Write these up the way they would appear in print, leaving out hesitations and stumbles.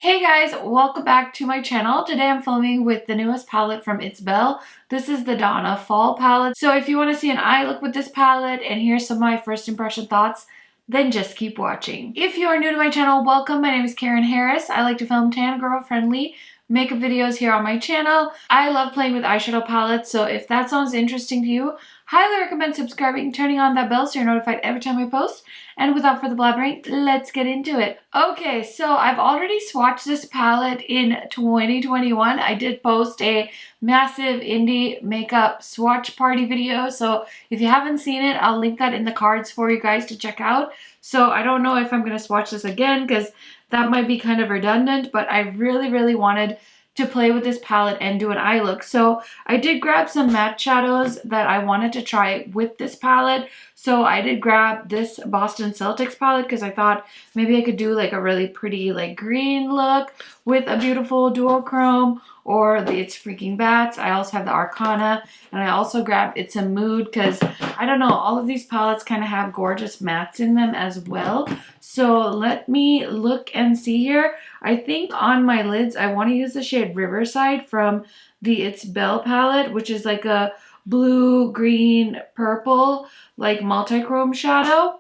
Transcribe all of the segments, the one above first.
Hey guys, welcome back to my channel. Today I'm filming with the newest palette from it'sBel. This is the Donna Fall palette. So if you want to see an eye look with this palette and hear some of my first impression thoughts, then just keep watching. If you are new to my channel, welcome. My name is KARENHARRIS. I like to film tan girl friendly makeup videos here on my channel. I love playing with eyeshadow palettes, so if that sounds interesting to you, highly recommend subscribing, turning on that bell so you're notified every time I post. And without further blabbering, let's get into it. Okay, so I've already swatched this palette in 2021. I did post a massive indie makeup swatch party video, so if you haven't seen it, I'll link that in the cards for you guys to check out. So I don't know if I'm going to swatch this again because that might be kind of redundant, but I really wanted to play with this palette and do an eye look. So I did grab some matte shadows that I wanted to try with this palette. So I did grab this Boston Celtics palette because I thought maybe I could do like a really pretty like green look with a beautiful duochrome, or the It's Freaking Bats. I also have the Arcana, and I also grabbed It's a Mood because I don't know, all of these palettes kind of have gorgeous mattes in them as well. So let me look and see here. I think on my lids I want to use the shade Riverside from the it'sBel palette, which is like a blue, green, purple, like multi-chrome shadow.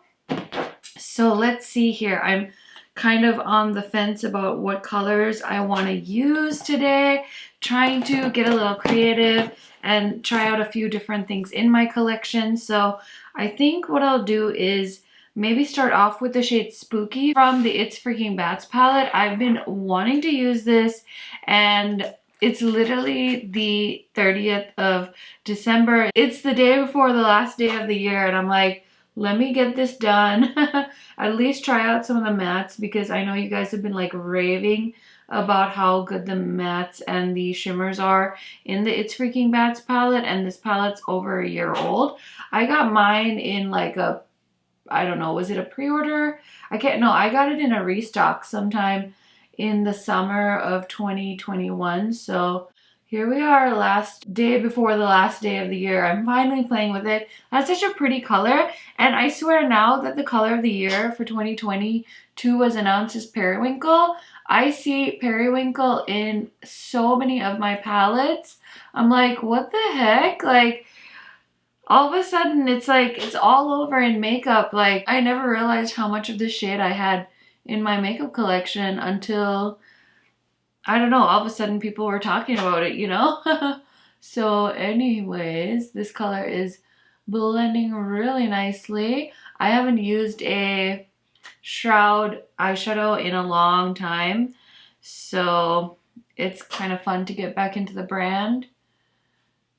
So let's see here. I'm kind of on the fence about what colors I want to use today, trying to get a little creative and try out a few different things in my collection. So I think what I'll do is maybe start off with the shade Spooky from the It's Freaking Bats palette. I've been wanting to use this, and it's literally the 30th of December. It's the day before the last day of the year, and I'm like, let me get this done. At least try out some of the mattes, because I know you guys have been like raving about how good the mattes and the shimmers are in the It's Freaking Bats palette, and this palette's over a year old. I got mine in like a, I don't know, was it a pre-order? I got it in a restock sometime in the summer of 2021. So here we are, last day before the last day of the year. I'm finally playing with it. That's such a pretty color. And I swear, now that the color of the year for 2022 was announced as Periwinkle, I see Periwinkle in so many of my palettes. I'm like, what the heck? Like, all of a sudden, it's like, it's all over in makeup. Like, I never realized how much of this shade I had in my makeup collection until, I don't know, all of a sudden people were talking about it, you know? So anyways, this color is blending really nicely. I haven't used a Shroud eyeshadow in a long time, so it's kind of fun to get back into the brand.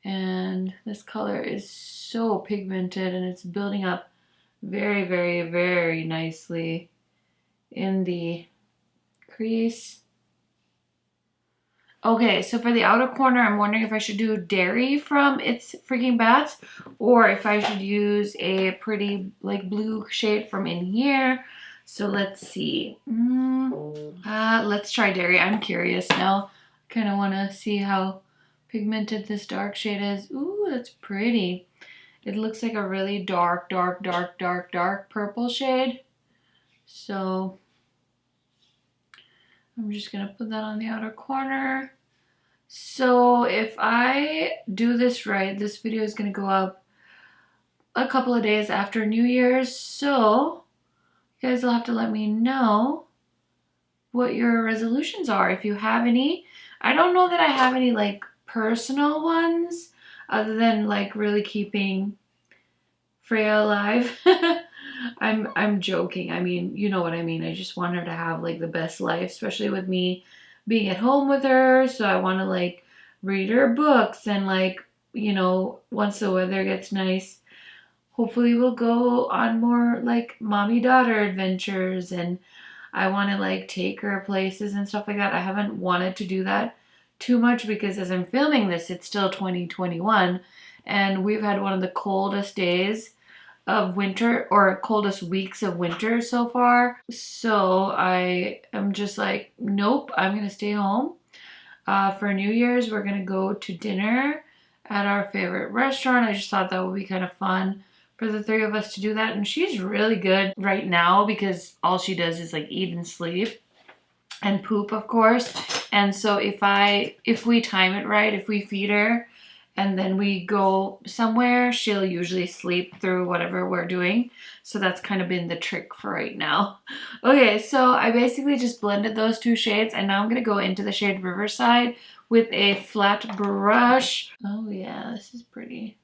And this color is so pigmented, and it's building up very nicely in the crease. Okay, so for the outer corner, I'm wondering if I should do Dairy from It's Freaking Bats, or if I should use a pretty like blue shade from in here. So let's see. Let's try Dairy. I'm curious now. Kind of want to see how pigmented this dark shade is. Ooh, that's pretty. It looks like a really dark purple shade. So I'm just gonna put that on the outer corner. So if I do this right, this video is gonna go up a couple of days after New Year's. So you guys will have to let me know what your resolutions are, if you have any. I don't know that I have any like personal ones, other than like really keeping Freya alive. I'm joking. I mean, you know what I mean. I just want her to have like the best life, especially with me being at home with her. So I want to like read her books, and like, you know, once the weather gets nice, hopefully we'll go on more like mommy-daughter adventures, and I want to like take her places and stuff like that. I haven't wanted to do that too much because as I'm filming this, it's still 2021, and we've had one of the coldest days of winter, or coldest weeks of winter so far. So I am just like, nope, I'm gonna stay home. For New Year's, we're gonna go to dinner at our favorite restaurant. I just thought that would be kind of fun for the three of us to do that. And she's really good right now because all she does is like eat and sleep. and poop, of course. And so if we time it right, if we feed her and then we go somewhere, she'll usually sleep through whatever we're doing. So that's kind of been the trick for right now. Okay, so I basically just blended those two shades, and now I'm gonna go into the shade Riverside with a flat brush. Oh yeah, this is pretty.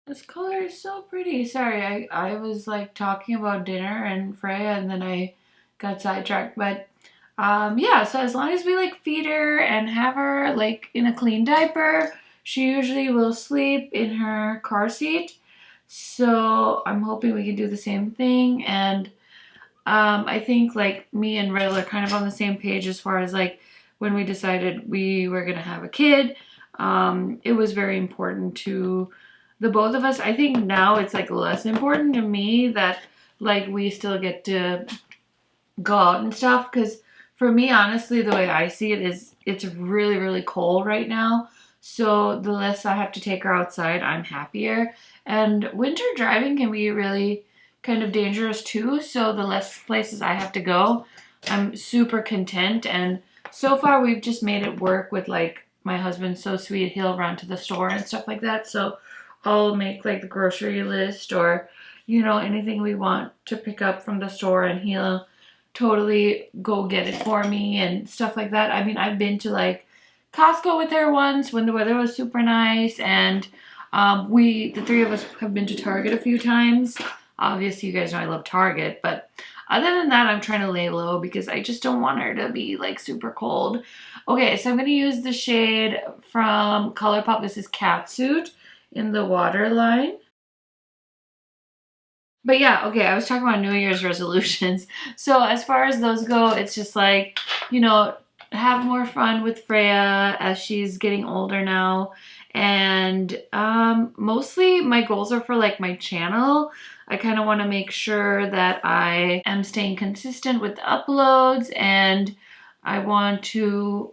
This color is so pretty. Sorry, I was like talking about dinner and Freya, and then I got sidetracked. But yeah, so as long as we like feed her and have her like in a clean diaper, she usually will sleep in her car seat. So I'm hoping we can do the same thing. And I think like me and Riddle are kind of on the same page as far as like when we decided we were gonna have a kid. It was very important to the both of us. I think now it's like less important to me that like we still get to go out and stuff, because for me, honestly, the way I see it is it's really, really cold right now. So the less I have to take her outside, I'm happier. And winter driving can be really kind of dangerous too. So the less places I have to go, I'm super content. And so far, we've just made it work with like my husband's so sweet. He'll run to the store and stuff like that. So I'll make like the grocery list or, you know, anything we want to pick up from the store, and he'll totally go get it for me and stuff like that. I mean, I've been to like Costco with her once when the weather was super nice, and the three of us have been to Target a few times. Obviously, you guys know I love Target, but other than that, I'm trying to lay low because I just don't want her to be like super cold. Okay, so I'm going to use the shade from ColourPop. This is Catsuit in the waterline. But yeah, okay, I was talking about New Year's resolutions. So as far as those go, it's just like, you know, have more fun with Freya as she's getting older now. And mostly my goals are for like my channel. I kind of want to make sure that I am staying consistent with the uploads, and I want to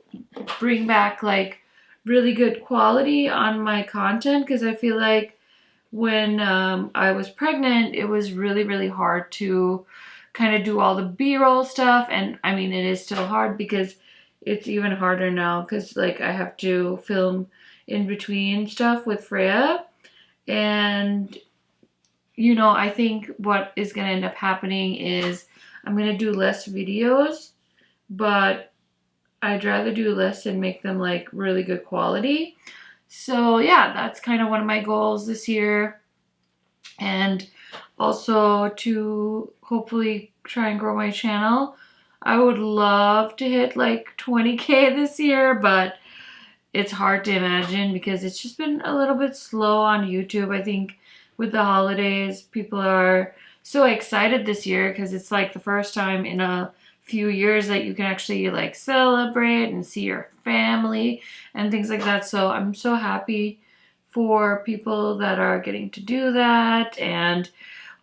bring back like really good quality on my content, because I feel like when I was pregnant, it was really, really hard to kind of do all the B-roll stuff. And I mean, it is still hard because it's even harder now because like I have to film in between stuff with Freya. And, you know, I think what is going to end up happening is I'm going to do less videos, but I'd rather do less and make them like really good quality. So yeah, that's kind of one of my goals this year. And also to hopefully try and grow my channel. I would love to hit like 20K this year, but it's hard to imagine because it's just been a little bit slow on YouTube. I think with the holidays, people are so excited this year because it's like the first time in a few years that you can actually like celebrate and see your family and things like that. So I'm so happy for people that are getting to do that, and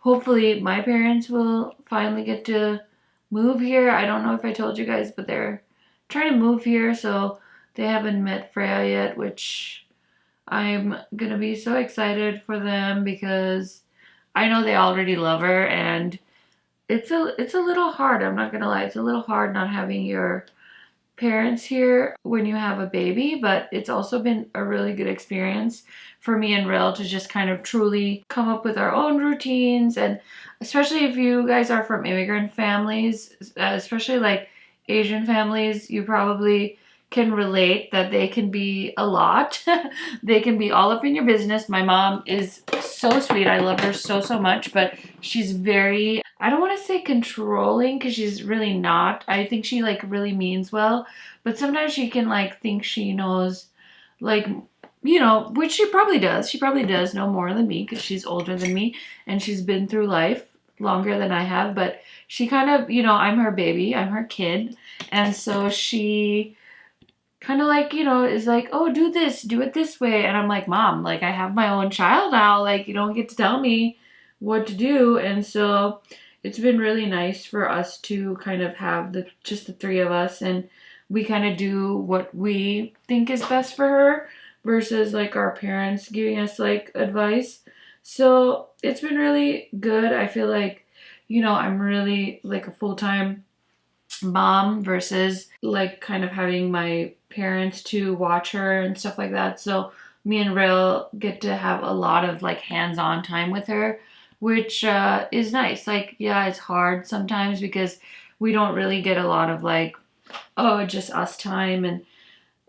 hopefully my parents will finally get to move here. I don't know if I told you guys, but they're trying to move here, so they haven't met Freya yet, which I'm gonna be so excited for them because I know they already love her, and it's a little hard, I'm not gonna lie. It's a little hard not having your parents here when you have a baby, but it's also been a really good experience for me and Ril to just kind of truly come up with our own routines. And especially if you guys are from immigrant families, especially like Asian families, you probably can relate that they can be a lot. They can be all up in your business. My mom is so sweet. I love her so, so much, but she's very, I don't want to say controlling because she's really not. I think she like really means well, but sometimes she can like think she knows, like, you know, which she probably does. She probably does know more than me because she's older than me and she's been through life longer than I have, but she kind of, you know, I'm her baby, I'm her kid, and so she kind of like, you know, is like, oh, do this, do it this way. And I'm like, Mom, like I have my own child now. Like you don't get to tell me what to do. And so it's been really nice for us to kind of have just the three of us, and we kind of do what we think is best for her versus like our parents giving us like advice. So it's been really good. I feel like, you know, I'm really like a full-time mom versus like kind of having my parents to watch her and stuff like that. So me and Rail get to have a lot of like hands-on time with her, which is nice. Like, yeah, it's hard sometimes because we don't really get a lot of like, oh, just us time. And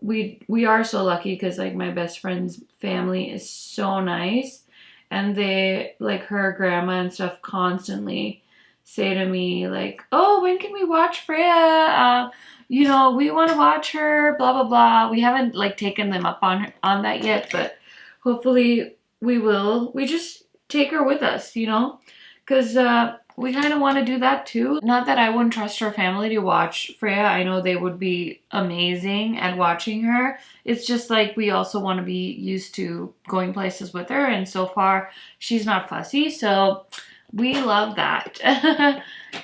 we are so lucky because like my best friend's family is so nice, and they like her grandma and stuff constantly say to me like, oh, when can we watch Freya? You know, we want to watch her, blah blah blah. We haven't like taken them up on that yet, but hopefully we will. We just take her with us, you know, because we kind of want to do that too. Not that I wouldn't trust her family to watch Freya. I know they would be amazing at watching her. It's just like we also want to be used to going places with her, and so far she's not fussy, so we love that.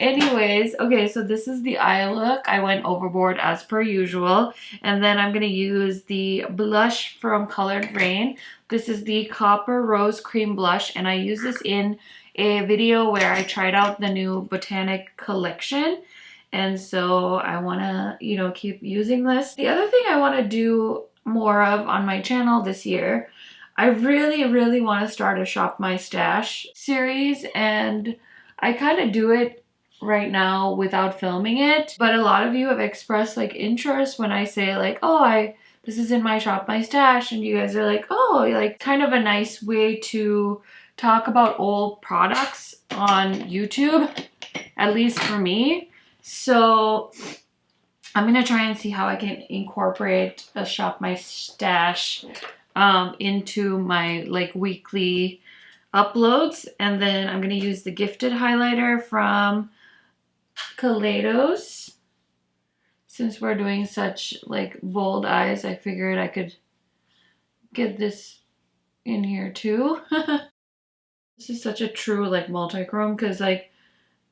Anyways, okay, so this is the eye look. I went overboard as per usual, and then I'm going to use the blush from Colored Rain. This is the Copper Rose Cream Blush, and I use this in a video where I tried out the new Botanic collection, and so I want to, you know, keep using this. The other thing I want to do more of on my channel this year, I really want to start a Shop My Stash series, and I kind of do it right now without filming it, but a lot of you have expressed like interest when I say like, oh, this is in my Shop My Stash, and you guys are like, oh, like kind of a nice way to talk about old products on YouTube, at least for me. So I'm gonna try and see how I can incorporate a Shop My Stash into my like weekly uploads. And then I'm gonna use the Gifted highlighter from Kaleidos. Since we're doing such like bold eyes, I figured I could get this in here too. This is such a true like multi-chrome, because like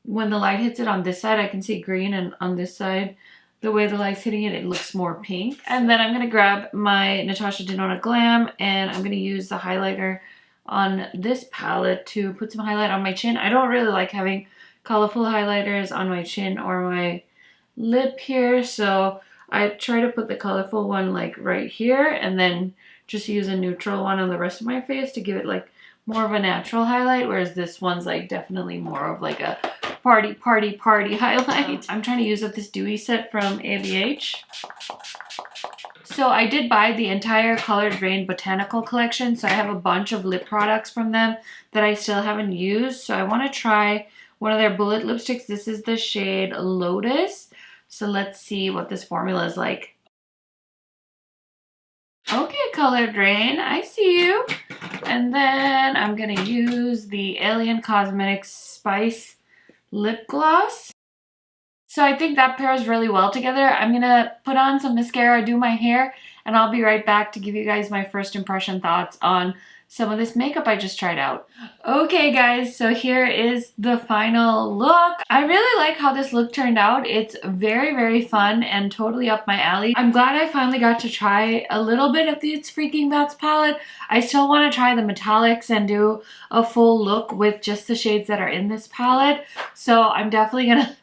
when the light hits it on this side I can see green, and on this side the way the light's hitting it, it looks more pink. And then I'm going to grab my Natasha Denona Glam, and I'm going to use the highlighter on this palette to put some highlight on my chin. I don't really like having colorful highlighters on my chin or my lip here, so I try to put the colorful one like right here, and then just use a neutral one on the rest of my face to give it like more of a natural highlight, whereas this one's like definitely more of like a party highlight. I'm trying to use up this dewy set from ABH. So I did buy the entire Colored Rain Botanical collection, so I have a bunch of lip products from them that I still haven't used. So I want to try one of their bullet lipsticks. This is the shade Lotus. So let's see what this formula is like. Okay, Colored Rain, I see you. And then I'm gonna use the Alien Cosmetics Spice lip gloss. So I think that pairs really well together. I'm gonna put on some mascara, do my hair, and I'll be right back to give you guys my first impression thoughts on some of this makeup I just tried out. Okay guys, so here is the final look. I really like how this look turned out. It's very fun and totally up my alley. I'm glad I finally got to try a little bit of the It's Freaking Bats palette. I still want to try the metallics and do a full look with just the shades that are in this palette. So I'm definitely gonna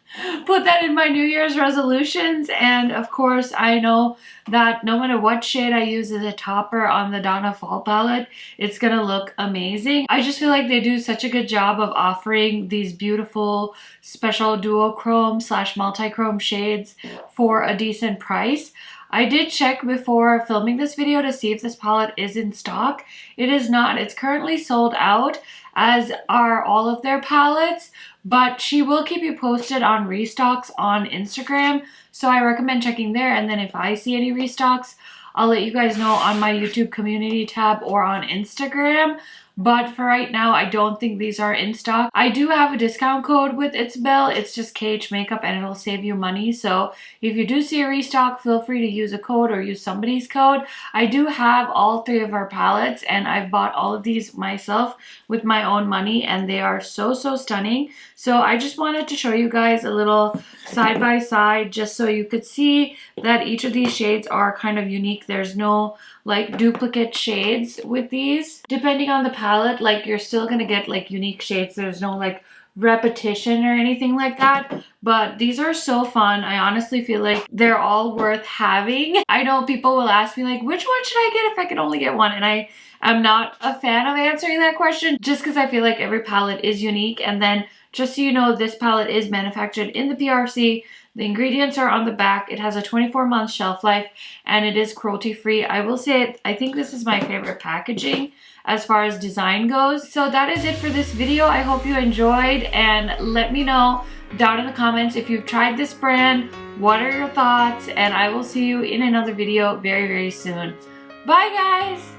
put that in my New Year's resolutions. And of course, I know that no matter what shade I use as a topper on the Donna Fall palette, it's gonna look amazing. I just feel like they do such a good job of offering these beautiful special duochrome / multi-chrome shades for a decent price. I did check before filming this video to see if this palette is in stock. It is not. It's currently sold out, as are all of their palettes, but she will keep you posted on restocks on Instagram, so I recommend checking there. And then if I see any restocks, I'll let you guys know on my YouTube community tab or on Instagram. But for right now, I don't think these are in stock. I do have a discount code with it'sBel. It's just KHMAKEUP, and it'll save you money. So if you do see a restock, feel free to use a code or use somebody's code. I do have all 3 of our palettes, and I've bought all of these myself with my own money, and they are so stunning. So I just wanted to show you guys a little side by side, just so you could see that each of these shades are kind of unique. There's no like duplicate shades with these. Depending on the palette, like you're still gonna get like unique shades. There's no like repetition or anything like that, but these are so fun. I honestly feel like they're all worth having. I know people will ask me like, which one should I get if I could only get one? And I'm not a fan of answering that question just because I feel like every palette is unique. And then just so you know, this palette is manufactured in the PRC. The ingredients are on the back. It has a 24-month shelf life and it is cruelty free. I will say I think this is my favorite packaging as far as design goes. So that is it for this video. I hope you enjoyed, and let me know down in the comments if you've tried this brand. What are your thoughts? And I will see you in another video very, very soon. Bye guys!